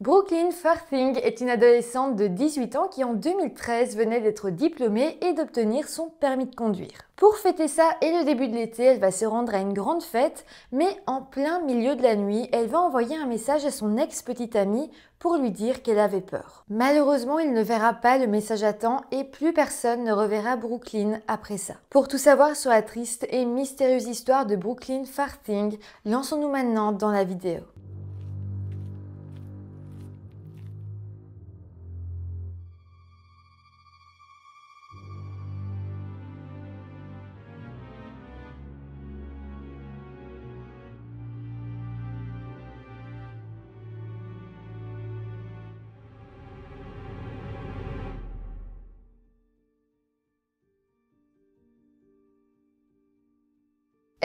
Brooklyn Farthing est une adolescente de 18 ans qui en 2013 venait d'être diplômée et d'obtenir son permis de conduire. Pour fêter ça et le début de l'été, elle va se rendre à une grande fête, mais en plein milieu de la nuit, elle va envoyer un message à son ex-petite amie pour lui dire qu'elle avait peur. Malheureusement, il ne verra pas le message à temps et plus personne ne reverra Brooklyn après ça. Pour tout savoir sur la triste et mystérieuse histoire de Brooklyn Farthing, lançons-nous maintenant dans la vidéo.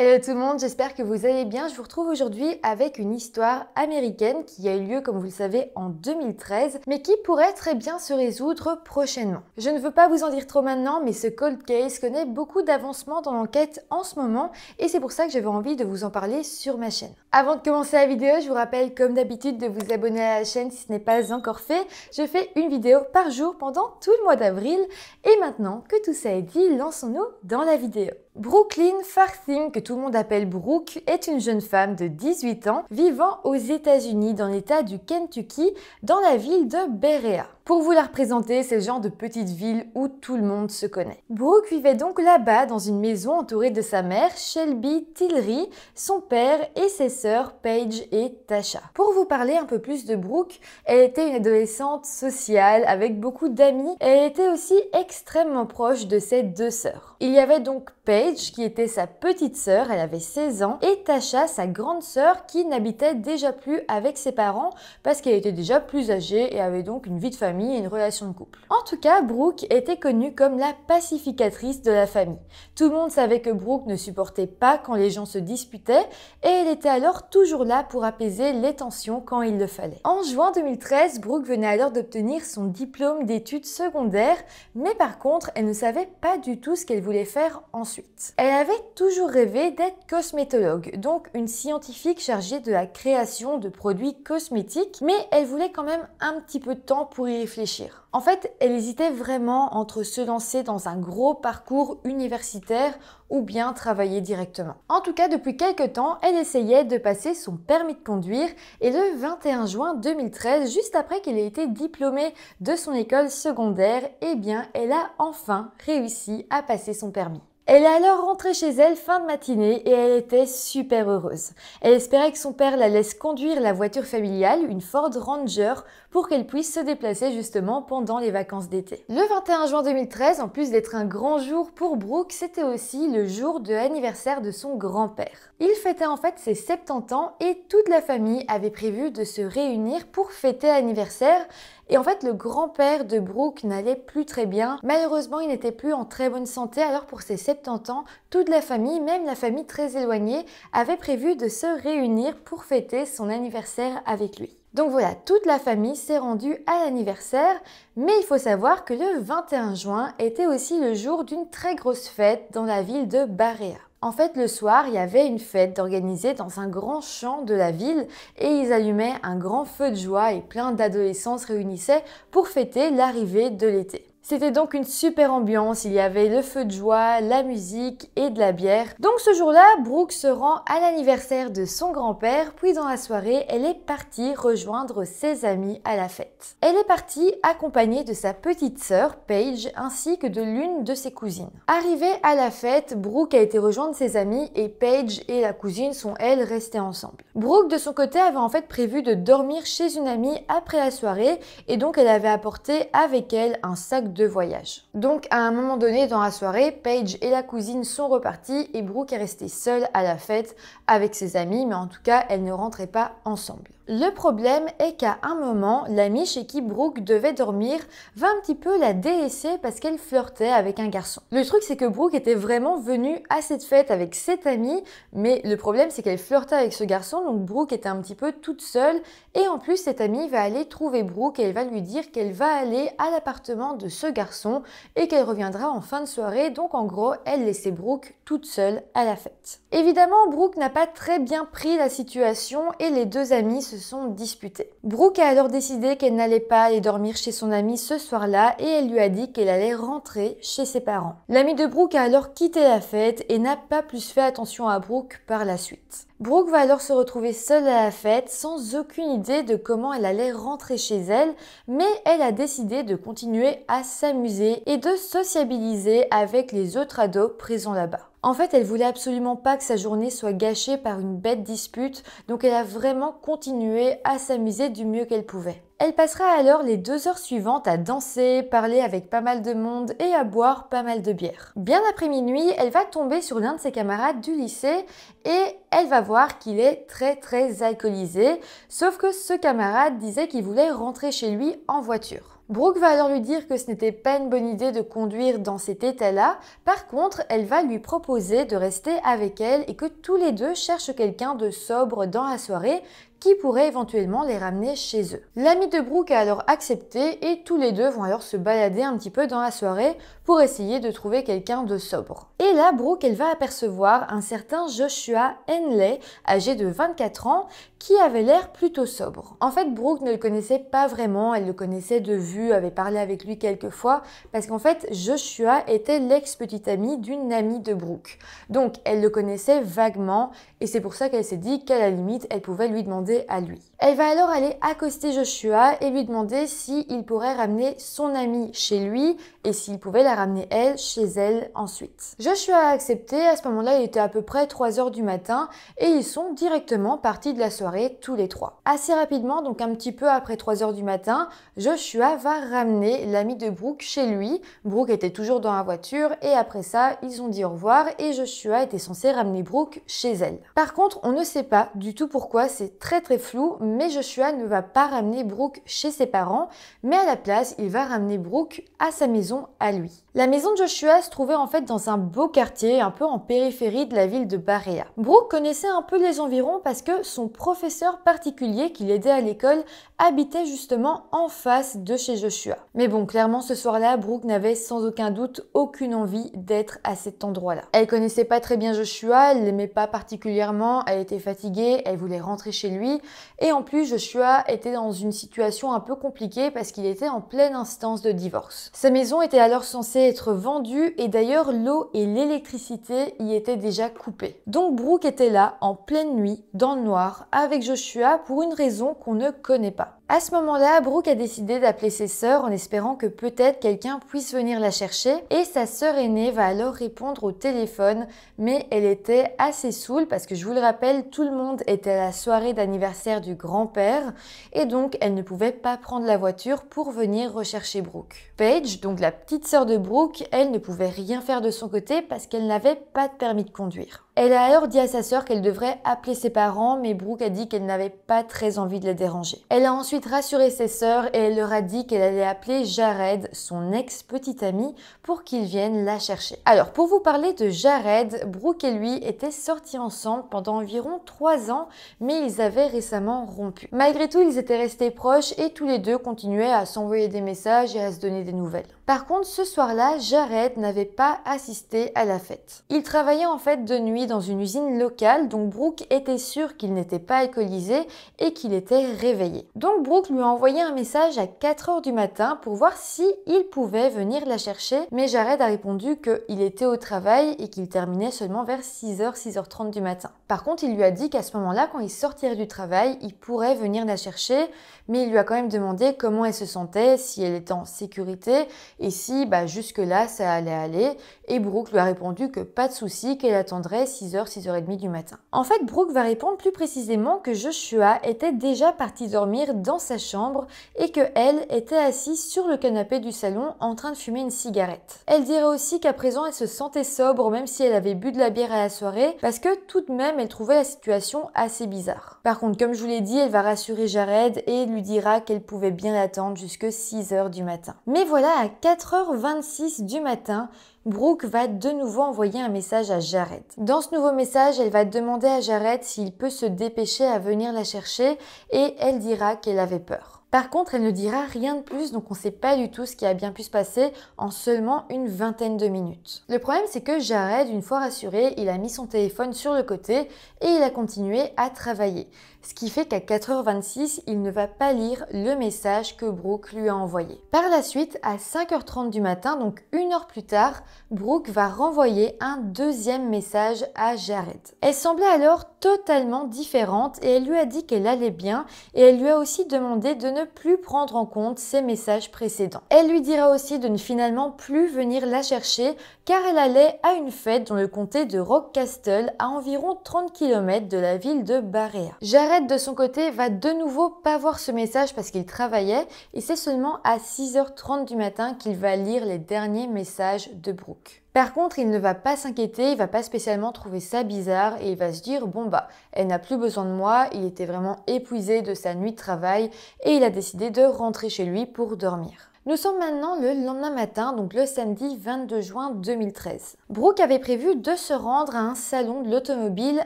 Hello tout le monde, j'espère que vous allez bien. Je vous retrouve aujourd'hui avec une histoire américaine qui a eu lieu, comme vous le savez, en 2013, mais qui pourrait très bien se résoudre prochainement. Je ne veux pas vous en dire trop maintenant, mais ce cold case connaît beaucoup d'avancement dans l'enquête en ce moment, et c'est pour ça que j'avais envie de vous en parler sur ma chaîne. Avant de commencer la vidéo, je vous rappelle comme d'habitude de vous abonner à la chaîne si ce n'est pas encore fait. Je fais une vidéo par jour pendant tout le mois d'avril, et maintenant que tout ça est dit, lançons-nous dans la vidéo. Brooklyn Farthing, que tout le monde appelle Brooke, est une jeune femme de 18 ans vivant aux États-Unis dans l'état du Kentucky, dans la ville de Berea. Pour vous la représenter, c'est le genre de petite ville où tout le monde se connaît. Brooke vivait donc là-bas dans une maison entourée de sa mère, Shelby Tillery, son père et ses sœurs Paige et Tasha. Pour vous parler un peu plus de Brooke, elle était une adolescente sociale avec beaucoup d'amis et elle était aussi extrêmement proche de ses deux sœurs. Il y avait donc Paige qui était sa petite sœur, elle avait 16 ans, et Tasha, sa grande sœur, qui n'habitait déjà plus avec ses parents parce qu'elle était déjà plus âgée et avait donc une vie de famille et une relation de couple. En tout cas, Brooke était connue comme la pacificatrice de la famille. Tout le monde savait que Brooke ne supportait pas quand les gens se disputaient et elle était alors toujours là pour apaiser les tensions quand il le fallait. En juin 2013, Brooke venait alors d'obtenir son diplôme d'études secondaires, mais par contre, elle ne savait pas du tout ce qu'elle voulait faire ensuite. Elle avait toujours rêvé d'être cosmétologue, donc une scientifique chargée de la création de produits cosmétiques, mais elle voulait quand même un petit peu de temps pour y réfléchir. En fait, elle hésitait vraiment entre se lancer dans un gros parcours universitaire ou bien travailler directement. En tout cas, depuis quelques temps, elle essayait de passer son permis de conduire et le 21 juin 2013, juste après qu'elle ait été diplômée de son école secondaire, eh bien, elle a enfin réussi à passer son permis. Elle est alors rentrée chez elle fin de matinée et elle était super heureuse. Elle espérait que son père la laisse conduire la voiture familiale, une Ford Ranger, pour qu'elle puisse se déplacer justement pendant les vacances d'été. Le 21 juin 2013, en plus d'être un grand jour pour Brooke, c'était aussi le jour de l'anniversaire de son grand-père. Il fêtait en fait ses 70 ans et toute la famille avait prévu de se réunir pour fêter l'anniversaire. Et en fait, le grand-père de Brooke n'allait plus très bien. Malheureusement, il n'était plus en très bonne santé. Alors pour ses 70 ans, toute la famille, même la famille très éloignée, avait prévu de se réunir pour fêter son anniversaire avec lui. Donc voilà, toute la famille s'est rendue à l'anniversaire, mais il faut savoir que le 21 juin était aussi le jour d'une très grosse fête dans la ville de Berea. En fait, le soir, il y avait une fête organisée dans un grand champ de la ville et ils allumaient un grand feu de joie et plein d'adolescents se réunissaient pour fêter l'arrivée de l'été. C'était donc une super ambiance, il y avait le feu de joie, la musique et de la bière. Donc ce jour-là, Brooke se rend à l'anniversaire de son grand-père, puis dans la soirée, elle est partie rejoindre ses amis à la fête. Elle est partie accompagnée de sa petite sœur, Paige, ainsi que de l'une de ses cousines. Arrivée à la fête, Brooke a été rejoindre ses amis et Paige et la cousine sont elles restées ensemble. Brooke de son côté avait en fait prévu de dormir chez une amie après la soirée et donc elle avait apporté avec elle un sac de voyage. Donc à un moment donné dans la soirée, Paige et la cousine sont reparties et Brooke est restée seule à la fête avec ses amis, mais en tout cas elle ne rentrait pas ensemble. Le problème est qu'à un moment, l'amie chez qui Brooke devait dormir va un petit peu la délaisser parce qu'elle flirtait avec un garçon. Le truc c'est que Brooke était vraiment venue à cette fête avec cette amie, mais le problème c'est qu'elle flirtait avec ce garçon, donc Brooke était un petit peu toute seule et en plus cette amie va aller trouver Brooke et elle va lui dire qu'elle va aller à l'appartement de ce garçon et qu'elle reviendra en fin de soirée, donc en gros elle laissait Brooke toute seule à la fête. Évidemment, Brooke n'a pas très bien pris la situation et les deux amies se se sont disputés. Brooke a alors décidé qu'elle n'allait pas aller dormir chez son amie ce soir-là et elle lui a dit qu'elle allait rentrer chez ses parents. L'amie de Brooke a alors quitté la fête et n'a pas plus fait attention à Brooke par la suite. Brooke va alors se retrouver seule à la fête sans aucune idée de comment elle allait rentrer chez elle, mais elle a décidé de continuer à s'amuser et de sociabiliser avec les autres ados présents là-bas. En fait, elle voulait absolument pas que sa journée soit gâchée par une bête dispute, donc elle a vraiment continué à s'amuser du mieux qu'elle pouvait. Elle passera alors les 2 heures suivantes à danser, parler avec pas mal de monde et à boire pas mal de bière. Bien après minuit, elle va tomber sur l'un de ses camarades du lycée et elle va voir qu'il est très alcoolisé, sauf que ce camarade disait qu'il voulait rentrer chez lui en voiture. Brooke va alors lui dire que ce n'était pas une bonne idée de conduire dans cet état-là. Par contre, elle va lui proposer de rester avec elle et que tous les deux cherchent quelqu'un de sobre dans la soirée qui pourrait éventuellement les ramener chez eux. L'ami de Brooke a alors accepté et tous les deux vont alors se balader un petit peu dans la soirée pour essayer de trouver quelqu'un de sobre. Et là, Brooke, elle va apercevoir un certain Joshua Henley, âgé de 24 ans, qui avait l'air plutôt sobre. En fait, Brooke ne le connaissait pas vraiment, elle le connaissait de vue, avait parlé avec lui quelques fois, parce qu'en fait, Joshua était l'ex-petite amie d'une amie de Brooke. Donc, elle le connaissait vaguement, et c'est pour ça qu'elle s'est dit qu'à la limite, elle pouvait lui demander à lui. Elle va alors aller accoster Joshua et lui demander s'il pourrait ramener son amie chez lui et s'il pouvait la ramener elle chez elle ensuite. Joshua a accepté, à ce moment-là il était à peu près 3 heures du matin et ils sont directement partis de la soirée tous les trois. Assez rapidement, donc un petit peu après 3 heures du matin, Joshua va ramener l'ami de Brooke chez lui. Brooke était toujours dans la voiture et après ça ils ont dit au revoir et Joshua était censé ramener Brooke chez elle. Par contre on ne sait pas du tout pourquoi, c'est très flou, mais Joshua ne va pas ramener Brooke chez ses parents, mais à la place, il va ramener Brooke à sa maison à lui. La maison de Joshua se trouvait en fait dans un beau quartier, un peu en périphérie de la ville de Berea. Brooke connaissait un peu les environs parce que son professeur particulier qui l'aidait à l'école habitait justement en face de chez Joshua. Mais bon, clairement ce soir-là, Brooke n'avait sans aucun doute aucune envie d'être à cet endroit-là. Elle connaissait pas très bien Joshua, elle l'aimait pas particulièrement, elle était fatiguée, elle voulait rentrer chez lui. Et en plus, Joshua était dans une situation un peu compliquée parce qu'il était en pleine instance de divorce. Sa maison était alors censée être vendue et d'ailleurs l'eau et l'électricité y étaient déjà coupées. Donc Brooke était là en pleine nuit, dans le noir, avec Joshua pour une raison qu'on ne connaît pas. À ce moment-là, Brooke a décidé d'appeler ses sœurs en espérant que peut-être quelqu'un puisse venir la chercher et sa sœur aînée va alors répondre au téléphone, mais elle était assez saoule parce que je vous le rappelle, tout le monde était à la soirée d'anniversaire du grand-père et donc elle ne pouvait pas prendre la voiture pour venir rechercher Brooke. Paige, donc la petite sœur de Brooke, elle ne pouvait rien faire de son côté parce qu'elle n'avait pas de permis de conduire. Elle a alors dit à sa sœur qu'elle devrait appeler ses parents, mais Brooke a dit qu'elle n'avait pas très envie de les déranger. Elle a ensuite rassuré ses sœurs et elle leur a dit qu'elle allait appeler Jared, son ex-petit ami, pour qu'il vienne la chercher. Alors, pour vous parler de Jared, Brooke et lui étaient sortis ensemble pendant environ 3 ans, mais ils avaient récemment rompu. Malgré tout, ils étaient restés proches et tous les deux continuaient à s'envoyer des messages et à se donner des nouvelles. Par contre, ce soir-là, Jared n'avait pas assisté à la fête. Il travaillait en fait de nuit dans une usine locale, donc Brooke était sûre qu'il n'était pas alcoolisé et qu'il était réveillé. Donc Brooke lui a envoyé un message à 4 heures du matin pour voir si il pouvait venir la chercher, mais Jared a répondu qu'il était au travail et qu'il terminait seulement vers 6h, 6h30 du matin. Par contre, il lui a dit qu'à ce moment-là, quand il sortirait du travail, il pourrait venir la chercher, mais il lui a quand même demandé comment elle se sentait, si elle était en sécurité et si jusque-là ça allait aller. Et Brooke lui a répondu que pas de souci, qu'elle attendrait 6h, 6h30 du matin. En fait, Brooke va répondre plus précisément que Joshua était déjà parti dormir dans sa chambre et que elle était assise sur le canapé du salon en train de fumer une cigarette. Elle dirait aussi qu'à présent elle se sentait sobre même si elle avait bu de la bière à la soirée parce que tout de même elle trouvait la situation assez bizarre. Par contre, comme je vous l'ai dit, elle va rassurer Jared et lui dira qu'elle pouvait bien l'attendre jusque 6h du matin. Mais voilà, à 4h26 du matin, Brooke va de nouveau envoyer un message à Jared. Dans ce nouveau message, elle va demander à Jared s'il peut se dépêcher à venir la chercher et elle dira qu'elle avait peur. Par contre, elle ne dira rien de plus, donc on ne sait pas du tout ce qui a bien pu se passer en seulement une vingtaine de minutes. Le problème, c'est que Jared, une fois rassuré, il a mis son téléphone sur le côté et il a continué à travailler. ce qui fait qu'à 4h26, il ne va pas lire le message que Brooke lui a envoyé. Par la suite, à 5h30 du matin, donc 1 heure plus tard, Brooke va renvoyer un deuxième message à Jared. Elle semblait alors totalement différente et elle lui a dit qu'elle allait bien et elle lui a aussi demandé de ne plus prendre en compte ses messages précédents. Elle lui dira aussi de ne finalement plus venir la chercher car elle allait à une fête dans le comté de Rock Castle à environ 30 km de la ville de Berea. Jared de son côté va de nouveau pas voir ce message parce qu'il travaillait et c'est seulement à 6h30 du matin qu'il va lire les derniers messages de Brooke. Par contre, il ne va pas s'inquiéter, il va pas spécialement trouver ça bizarre et il va se dire bon bah elle n'a plus besoin de moi, il était vraiment épuisé de sa nuit de travail et il a décidé de rentrer chez lui pour dormir. Nous sommes maintenant le lendemain matin, donc le samedi 22 juin 2013. Brooke avait prévu de se rendre à un salon de l'automobile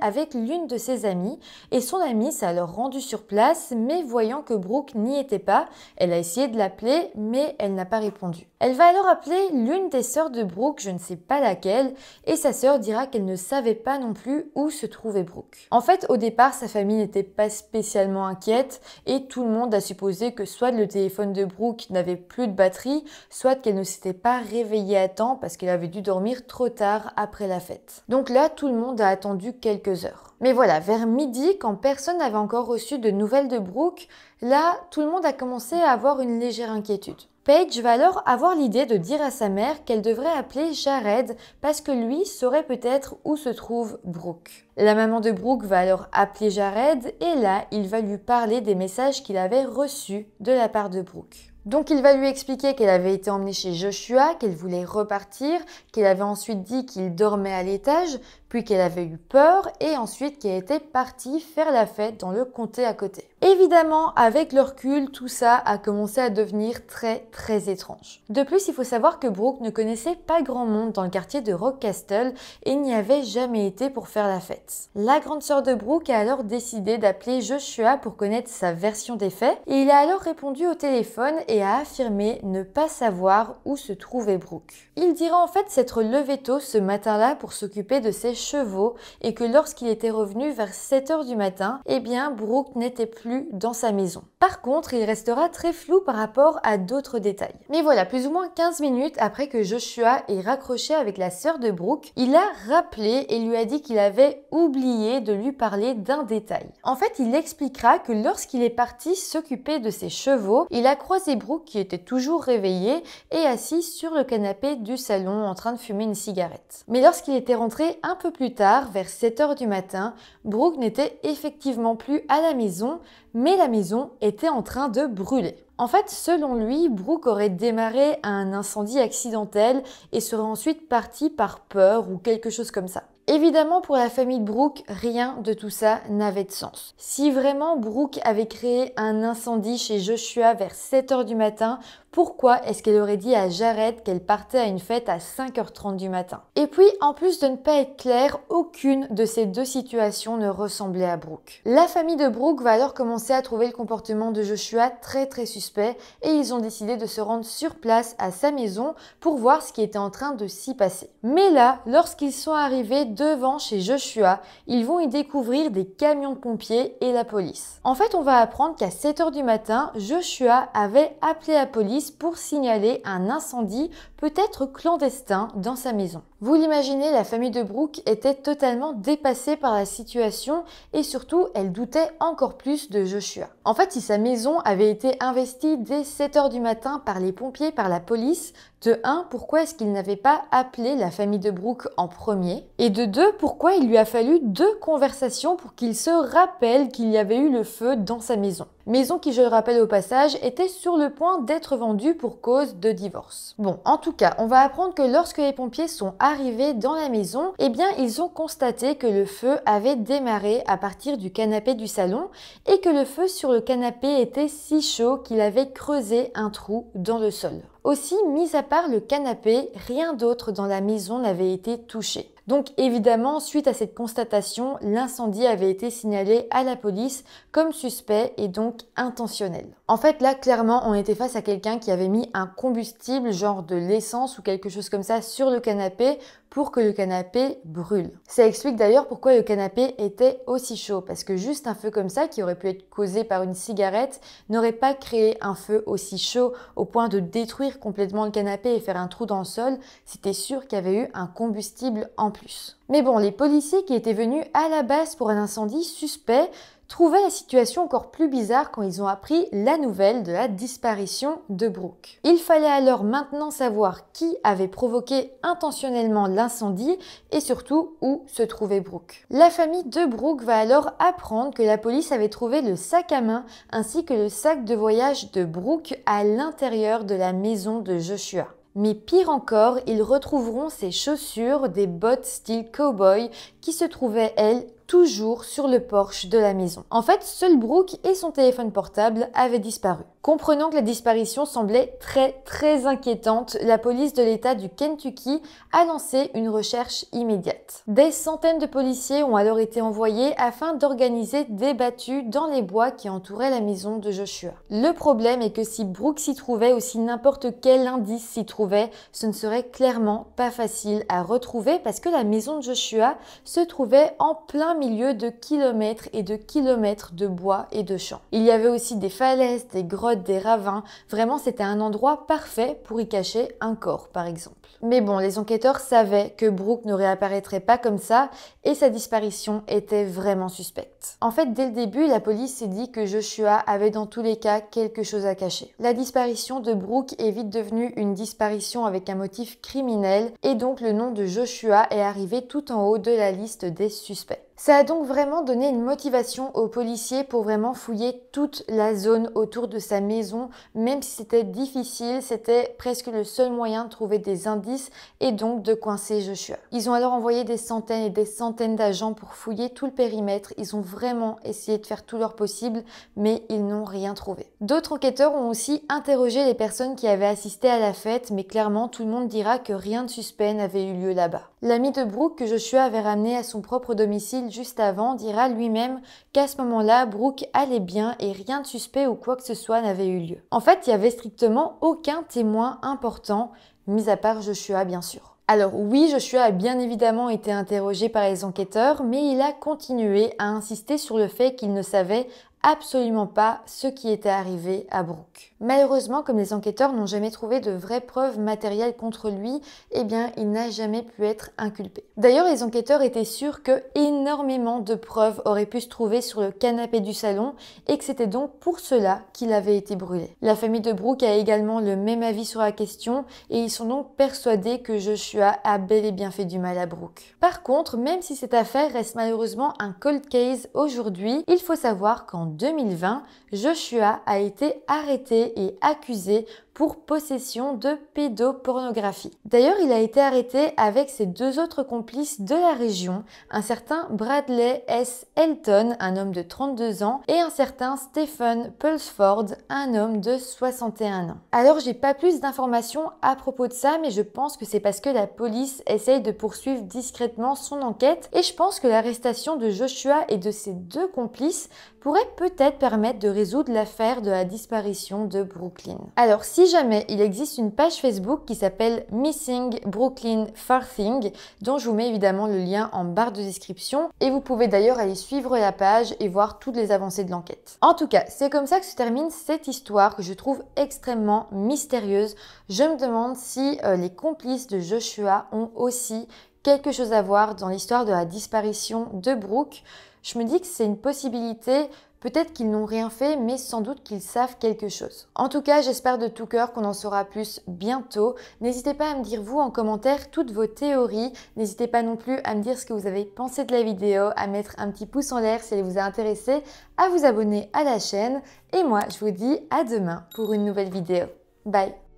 avec l'une de ses amies et son amie s'est alors rendue sur place mais voyant que Brooke n'y était pas, elle a essayé de l'appeler mais elle n'a pas répondu. Elle va alors appeler l'une des sœurs de Brooke, je ne sais pas laquelle, et sa sœur dira qu'elle ne savait pas non plus où se trouvait Brooke. En fait, au départ, sa famille n'était pas spécialement inquiète et tout le monde a supposé que soit le téléphone de Brooke n'avait plus de batterie, soit qu'elle ne s'était pas réveillée à temps parce qu'elle avait dû dormir trop tard après la fête. Donc là, tout le monde a attendu quelques heures. Mais voilà, vers midi, quand personne n'avait encore reçu de nouvelles de Brooke, là, tout le monde a commencé à avoir une légère inquiétude. Paige va alors avoir l'idée de dire à sa mère qu'elle devrait appeler Jared parce que lui saurait peut-être où se trouve Brooke. La maman de Brooke va alors appeler Jared et là, il va lui parler des messages qu'il avait reçus de la part de Brooke. Donc il va lui expliquer qu'elle avait été emmenée chez Joshua, qu'elle voulait repartir, qu'elle avait ensuite dit qu'il dormait à l'étage, puis qu'elle avait eu peur et ensuite qu'elle était partie faire la fête dans le comté à côté. Évidemment, avec le recul, tout ça a commencé à devenir très étrange. De plus, il faut savoir que Brooke ne connaissait pas grand monde dans le quartier de Rock Castle et n'y avait jamais été pour faire la fête. La grande sœur de Brooke a alors décidé d'appeler Joshua pour connaître sa version des faits et il a alors répondu au téléphone et a affirmé ne pas savoir où se trouvait Brooke. Il dira en fait s'être levé tôt ce matin-là pour s'occuper de ses chevaux et que lorsqu'il était revenu vers 7h du matin, eh bien Brooke n'était plus dans sa maison. Par contre, il restera très flou par rapport à d'autres détails. Mais voilà, plus ou moins 15 minutes après que Joshua ait raccroché avec la sœur de Brooke, il a rappelé et lui a dit qu'il avait oublié de lui parler d'un détail. En fait, il expliquera que lorsqu'il est parti s'occuper de ses chevaux, il a croisé Brooke qui était toujours réveillée et assise sur le canapé du salon en train de fumer une cigarette. Mais lorsqu'il était rentré un peu plus tard, vers 7h du matin, Brooke n'était effectivement plus à la maison, mais la maison était en train de brûler. En fait, selon lui, Brooke aurait démarré un incendie accidentel et serait ensuite partie par peur ou quelque chose comme ça. Évidemment, pour la famille de Brooke, rien de tout ça n'avait de sens. Si vraiment Brooke avait créé un incendie chez Joshua vers 7h du matin, pourquoi est-ce qu'elle aurait dit à Jared qu'elle partait à une fête à 5h30 du matin? Et puis, en plus de ne pas être claire, aucune de ces deux situations ne ressemblait à Brooke. La famille de Brooke va alors commencer à trouver le comportement de Joshua très suspect et ils ont décidé de se rendre sur place à sa maison pour voir ce qui était en train de s'y passer. Mais là, lorsqu'ils sont arrivés devant chez Joshua, ils vont y découvrir des camions de pompiers et la police. En fait, on va apprendre qu'à 7h du matin, Joshua avait appelé la police pour signaler un incendie peut-être clandestin dans sa maison. Vous l'imaginez, la famille de Brooke était totalement dépassée par la situation et surtout, elle doutait encore plus de Joshua. En fait, si sa maison avait été investie dès 7h du matin par les pompiers, par la police, de 1, pourquoi est-ce qu'il n'avait pas appelé la famille de Brooke en premier? Et de 2, pourquoi il lui a fallu 2 conversations pour qu'il se rappelle qu'il y avait eu le feu dans sa maison? Maison qui, je le rappelle au passage, était sur le point d'être vendue pour cause de divorce. Bon, en tout cas, on va apprendre que lorsque les pompiers sont arrivés dans la maison, eh bien, ils ont constaté que le feu avait démarré à partir du canapé du salon et que le feu sur le canapé était si chaud qu'il avait creusé un trou dans le sol. Aussi, mis à part le canapé, rien d'autre dans la maison n'avait été touché. Donc évidemment, suite à cette constatation, l'incendie avait été signalé à la police comme suspect et donc intentionnel. En fait, là, clairement, on était face à quelqu'un qui avait mis un combustible, genre de l'essence ou quelque chose comme ça, sur le canapé pour que le canapé brûle. Ça explique d'ailleurs pourquoi le canapé était aussi chaud, parce que juste un feu comme ça, qui aurait pu être causé par une cigarette, n'aurait pas créé un feu aussi chaud au point de détruire complètement le canapé et faire un trou dans le sol. C'était sûr qu'il y avait eu un combustible en plus. Mais bon, les policiers qui étaient venus à la base pour un incendie suspect trouvaient la situation encore plus bizarre quand ils ont appris la nouvelle de la disparition de Brooke. Il fallait alors maintenant savoir qui avait provoqué intentionnellement l'incendie et surtout où se trouvait Brooke. La famille de Brooke va alors apprendre que la police avait trouvé le sac à main ainsi que le sac de voyage de Brooke à l'intérieur de la maison de Joshua. Mais pire encore, ils retrouveront ses chaussures, des bottes style cowboy qui se trouvaient, elles, toujours sur le porche de la maison. En fait, seul Brooke et son téléphone portable avaient disparu. Comprenant que la disparition semblait très inquiétante, la police de l'État du Kentucky a lancé une recherche immédiate. Des centaines de policiers ont alors été envoyés afin d'organiser des battues dans les bois qui entouraient la maison de Joshua. Le problème est que si Brooke s'y trouvait ou si n'importe quel indice s'y trouvait, ce ne serait clairement pas facile à retrouver parce que la maison de Joshua se trouvait en plein milieu de kilomètres et de kilomètres de bois et de champs. Il y avait aussi des falaises, des grottes, des ravins. Vraiment, c'était un endroit parfait pour y cacher un corps, par exemple. Mais bon, les enquêteurs savaient que Brooke ne réapparaîtrait pas comme ça et sa disparition était vraiment suspecte. En fait, dès le début, la police s'est dit que Joshua avait dans tous les cas quelque chose à cacher. La disparition de Brooke est vite devenue une disparition avec un motif criminel et donc le nom de Joshua est arrivé tout en haut de la liste des suspects. Ça a donc vraiment donné une motivation aux policiers pour vraiment fouiller toute la zone autour de sa maison, même si c'était difficile, c'était presque le seul moyen de trouver des indices et donc de coincer Joshua. Ils ont alors envoyé des centaines et des centaines d'agents pour fouiller tout le périmètre, ils ont vraiment essayé de faire tout leur possible, mais ils n'ont rien trouvé. D'autres enquêteurs ont aussi interrogé les personnes qui avaient assisté à la fête, mais clairement tout le monde dira que rien de suspect n'avait eu lieu là-bas. L'ami de Brooke que Joshua avait ramené à son propre domicile juste avant dira lui-même qu'à ce moment-là, Brooke allait bien et rien de suspect ou quoi que ce soit n'avait eu lieu. En fait, il n'y avait strictement aucun témoin important, mis à part Joshua bien sûr. Alors oui, Joshua a bien évidemment été interrogé par les enquêteurs, mais il a continué à insister sur le fait qu'il ne savait absolument pas ce qui était arrivé à Brooke. Malheureusement, comme les enquêteurs n'ont jamais trouvé de vraies preuves matérielles contre lui, eh bien, il n'a jamais pu être inculpé. D'ailleurs, les enquêteurs étaient sûrs que énormément de preuves auraient pu se trouver sur le canapé du salon et que c'était donc pour cela qu'il avait été brûlé. La famille de Brooke a également le même avis sur la question et ils sont donc persuadés que Joshua a bel et bien fait du mal à Brooke. Par contre, même si cette affaire reste malheureusement un cold case aujourd'hui, il faut savoir qu'en 2020, Joshua a été arrêté et accusé pour possession de pédopornographie. D'ailleurs, il a été arrêté avec ses deux autres complices de la région, un certain Bradley S. Elton, un homme de 32 ans, et un certain Stephen Pulsford, un homme de 61 ans. Alors, j'ai pas plus d'informations à propos de ça, mais je pense que c'est parce que la police essaye de poursuivre discrètement son enquête, et je pense que l'arrestation de Joshua et de ses deux complices pourrait peut-être permettre de résoudre l'affaire de la disparition de Brooklyn. Alors, si jamais il existe une page Facebook qui s'appelle Missing Brooklyn Farthing, dont je vous mets évidemment le lien en barre de description, et vous pouvez d'ailleurs aller suivre la page et voir toutes les avancées de l'enquête. En tout cas, c'est comme ça que se termine cette histoire que je trouve extrêmement mystérieuse. Je me demande si les complices de Joshua ont aussi quelque chose à voir dans l'histoire de la disparition de Brooke. Je me dis que c'est une possibilité, peut-être qu'ils n'ont rien fait, mais sans doute qu'ils savent quelque chose. En tout cas, j'espère de tout cœur qu'on en saura plus bientôt. N'hésitez pas à me dire vous en commentaire toutes vos théories. N'hésitez pas non plus à me dire ce que vous avez pensé de la vidéo, à mettre un petit pouce en l'air si elle vous a intéressé, à vous abonner à la chaîne. Et moi, je vous dis à demain pour une nouvelle vidéo. Bye!